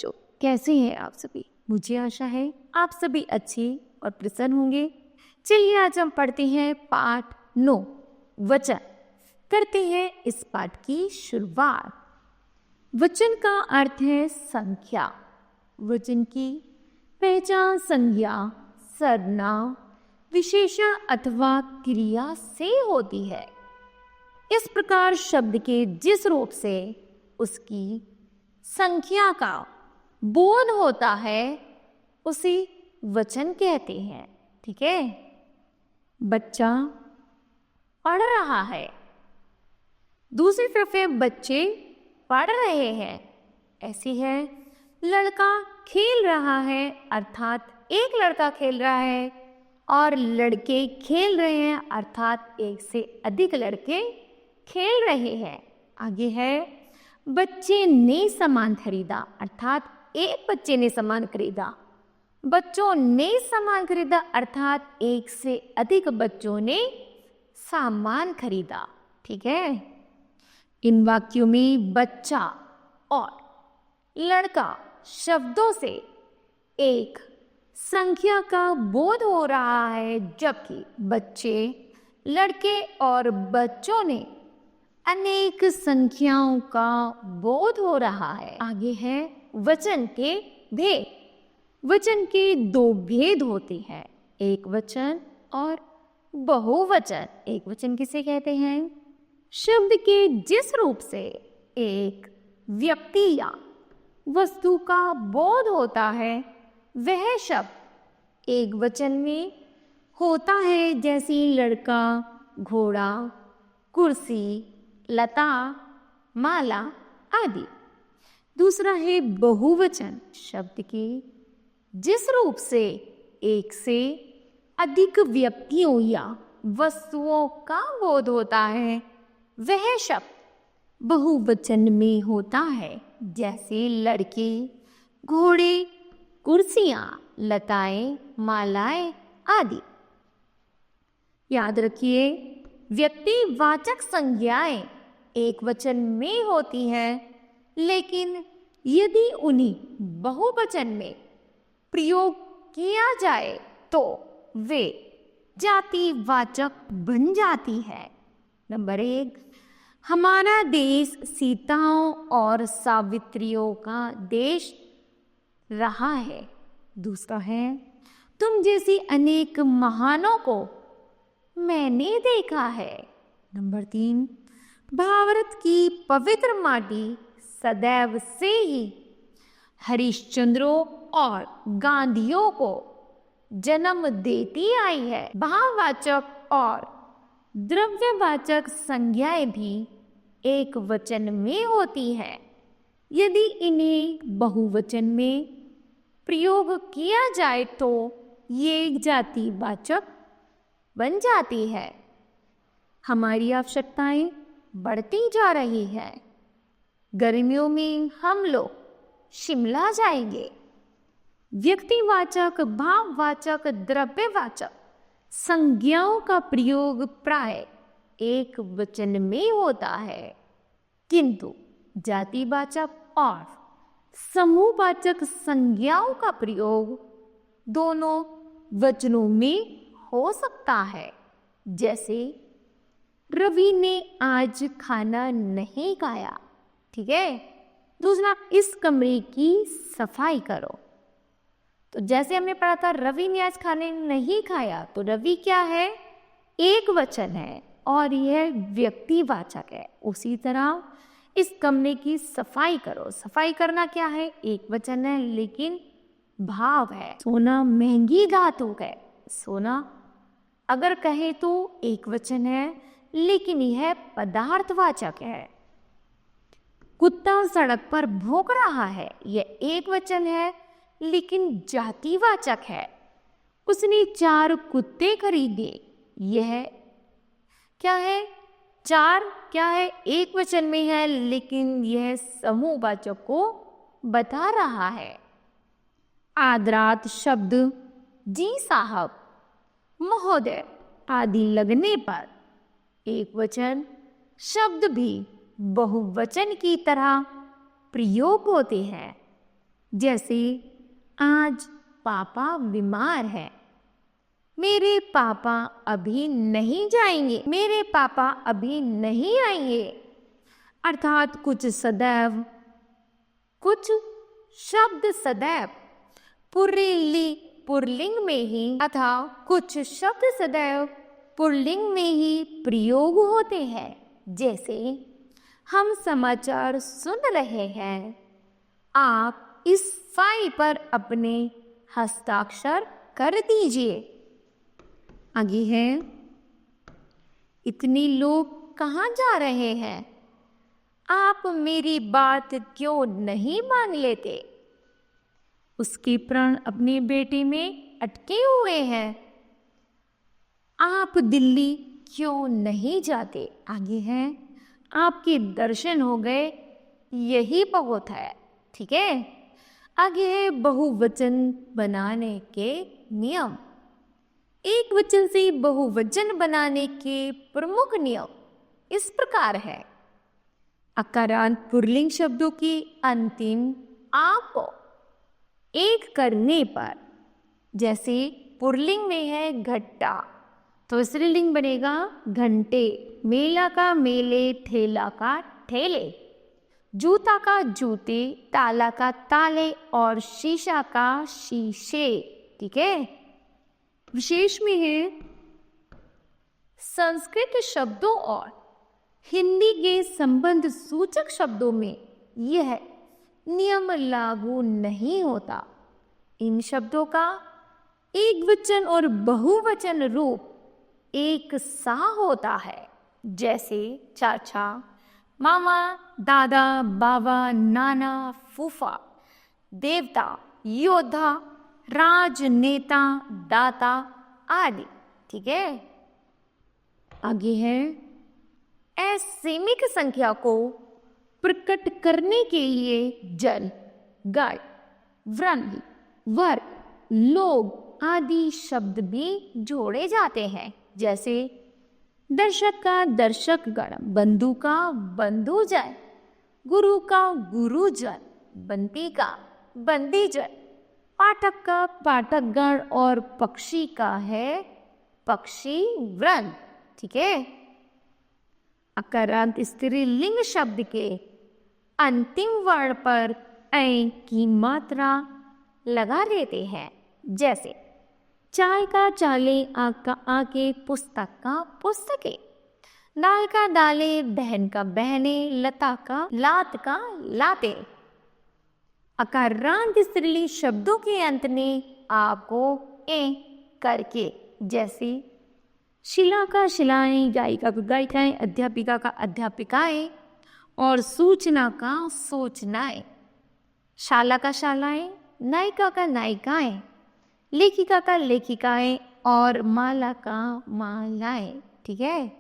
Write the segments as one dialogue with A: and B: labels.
A: बच्चों, कैसे हैं आप सभी? मुझे आशा है आप सभी अच्छे और प्रसन्न होंगे। चलिए आज हम पढ़ते हैं पाठ 9 वचन। करते हैं इस पाठ की शुरुआत। वचन का अर्थ है संख्या। वचन की पहचान संज्ञा, सर्वनाम, विशेषण अथवा क्रिया से होती है। इस प्रकार शब्द के जिस रूप से उसकी संख्या का बोध होता है उसे वचन कहते हैं। ठीक है, बच्चा पढ़ रहा है, दूसरी तरफ बच्चे पढ़ रहे हैं। ऐसी है, लड़का खेल रहा है, अर्थात एक लड़का खेल रहा है, और लड़के खेल रहे हैं, अर्थात एक से अधिक लड़के खेल रहे हैं। आगे है, बच्चे ने सामान खरीदा, अर्थात एक बच्चे ने सामान खरीदा। बच्चों ने सामान खरीदा, अर्थात एक से अधिक बच्चों ने सामान खरीदा। ठीक है, इन वाक्यों में बच्चा और लड़का शब्दों से एक संख्या का बोध हो रहा है, जबकि बच्चे, लड़के और बच्चों ने अनेक संख्याओं का बोध हो रहा है। आगे है वचन के भेद। वचन के 2 भेद होते हैं, एक वचन और बहुवचन। एक वचन किसे कहते हैं? शब्द के जिस रूप से एक व्यक्ति या वस्तु का बोध होता है वह शब्द एक वचन में होता है, जैसे लड़का, घोड़ा, कुर्सी, लता, माला आदि। दूसरा है बहुवचन। शब्द के जिस रूप से एक से अधिक व्यक्तियों या वस्तुओं का बोध होता है वह शब्द बहुवचन में होता है, जैसे लड़के, घोड़े, कुर्सियां, लताएं, मालाएं आदि। याद रखिए, व्यक्तिवाचक संज्ञाएं एक वचन में होती हैं, लेकिन यदि उन्हें बहुवचन में प्रयोग किया जाए तो वे जातिवाचक बन जाती है। नंबर 1, हमारा देश सीताओं और सावित्रियों का देश रहा है। दूसरा है, तुम जैसी अनेक महानों को मैंने देखा है। नंबर 3, भारत की पवित्र माटी सदैव से ही हरिश्चंद्रों और गांधियों को जन्म देती आई है। भाववाचक और द्रव्यवाचक संज्ञाएं भी एक वचन में होती हैं। यदि इन्हें बहुवचन में प्रयोग किया जाए तो ये जातिवाचक बन जाती है। हमारी आवश्यकताएं बढ़ती जा रही है। गर्मियों में हम लोग शिमला जाएंगे। व्यक्तिवाचक, भाववाचक, द्रव्यवाचक संज्ञाओं का प्रयोग प्राय एक वचन में होता है, किंतु जातिवाचक और समूहवाचक संज्ञाओं का प्रयोग दोनों वचनों में हो सकता है। जैसे रवि ने आज खाना नहीं खाया। ठीक है। दूसरा, इस कमरे की सफाई करो। तो जैसे हमने पढ़ा था रवि ने आज खाने नहीं खाया, तो रवि क्या है? एक वचन है और यह व्यक्तिवाचक है। उसी तरह इस कमरे की सफाई करो। सफाई करना क्या है? एक वचन है लेकिन भाव है। सोना महंगी धातु है। सोना अगर कहे तो एक वचन है लेकिन यह पदार्थवाचक है। कुत्ता सड़क पर भौंक रहा है, यह एक वचन है लेकिन जातिवाचक है। उसने 4 कुत्ते खरीदे, यह क्या है? 4 क्या है? एक वचन में है लेकिन यह समूहवाचक को बता रहा है। आदरात शब्द जी साहब, महोदय आदि लगने पर एक वचन शब्द भी बहुवचन की तरह प्रयोग होते हैं। जैसे आज पापा बीमार है, मेरे पापा अभी नहीं जाएंगे, मेरे पापा अभी नहीं आएंगे। अर्थात कुछ सदैव, कुछ शब्द सदैव पुल्लिंग में ही अथवा कुछ शब्द सदैव पुल्लिंग में ही प्रयोग होते हैं। जैसे हम समाचार सुन रहे हैं, आप इस फाइल पर अपने हस्ताक्षर कर दीजिए। आगे है, इतने लोग कहाँ जा रहे हैं, आप मेरी बात क्यों नहीं मान लेते। उसके प्राण अपने बेटे में अटके हुए हैं, आप दिल्ली क्यों नहीं जाते। आगे है, आपके दर्शन हो गए, यही बहुत है। ठीक है, आगे है बहुवचन बनाने के नियम। एक वचन से बहुवचन बनाने के प्रमुख नियम इस प्रकार है। अकारांत पुल्लिंग शब्दों की अंतिम आ को एक करने पर, जैसे पुल्लिंग में है घट्टा, तो स्त्रीलिंग बनेगा घंटे, मेला का मेले, ठेला का ठेले, जूता का जूते, ताला का ताले और शीशा का शीशे। ठीक है, विशेष में है संस्कृत शब्दों और हिंदी के संबंध सूचक शब्दों में यह नियम लागू नहीं होता। इन शब्दों का एक वचन और बहुवचन रूप एक सा होता है। जैसे चाचा, मामा, दादा, बाबा, नाना, फूफा, देवता, योद्धा, राजनेता, दाता आदि। ठीक है, आगे है असीमित संख्या को प्रकट करने के लिए जन, गण, वर्ण, वर्ग, लोग आदि शब्द भी जोड़े जाते हैं। जैसे दर्शक का दर्शक गण, बंधु का बंधुजन, गुरु का गुरुजन, बंती का बंदीजन, पाठक का पाठकगण और पक्षी का है पक्षी वृंद। ठीक है, अकारांत स्त्रीलिंग शब्द के अंतिम वर्ण पर ऐ की मात्रा लगा देते हैं। जैसे चाय का चाले, आँख का आँके, पुस्तक का पुस्तके, दाल का दाले, बहन का बहने, लता का लात का लाते। अकारांत स्त्रीलिंग शब्दों के अंत में आपको ए करके, जैसे शिला का शिलाएं, गायिका को गायिकाएं, अध्यापिका का अध्यापिकाएं और सूचना का सूचनाएं, शाला का शालाएं, नायिका का नायिकाएं, लेखिका का लेखिकाएं और माला का मालाएं। ठीक है,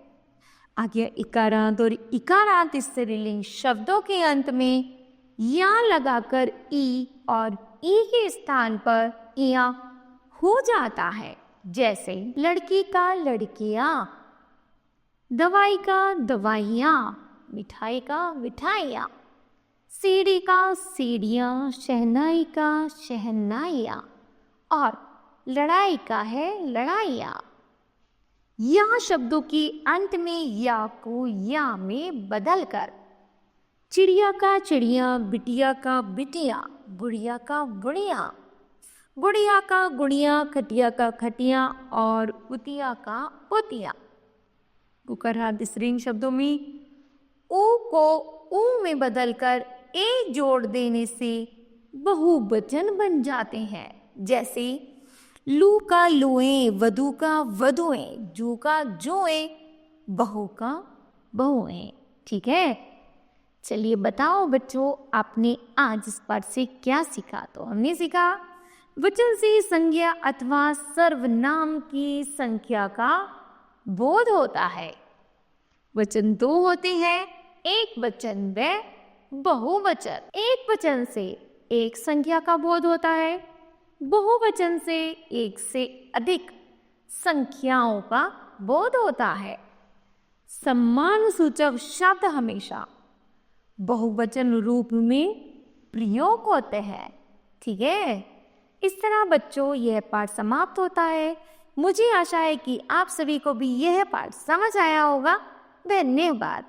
A: आगे इकारांत और इकारांत स्त्रीलिंग शब्दों के अंत में या लगाकर ई और ई के स्थान पर इया हो जाता है। जैसे लड़की का लड़कियां, दवाई का दवाइयाँ, मिठाई का मिठाइयाँ, सीढ़ी का सीढ़ियाँ, शहनाई का शहनाइयाँ और लड़ाई का है लड़ाइयाँ। या शब्दों के अंत में या को या में बदलकर चिड़िया का चिड़िया, बिटिया का बिटिया, बुढ़िया का बुढ़िया, गुड़िया का गुड़िया, खटिया का खटिया और पुतिया का पुतिया। कुकरहात स्त्रीलिंग शब्दों में ऊ को ऊ में बदलकर ए जोड़ देने से बहुवचन बन जाते हैं। जैसे लू का लुएं, वधु का वधुएं, जू का जुएं, बहू का बहुएं। ठीक है, चलिए बताओ बच्चों, आपने आज इस पाठ से क्या सीखा। तो हमने सीखा वचन से संज्ञा अथवा सर्वनाम की संख्या का बोध होता है। वचन दो होते हैं, एक वचन व बहुवचन। एक वचन से एक संख्या का बोध होता है, बहुवचन से एक से अधिक संख्याओं का बोध होता है। सम्मान सूचक शब्द हमेशा बहुवचन रूप में प्रयोग होते हैं। ठीक है, इस तरह बच्चों यह पाठ समाप्त होता है। मुझे आशा है कि आप सभी को भी यह पाठ समझ आया होगा। धन्यवाद।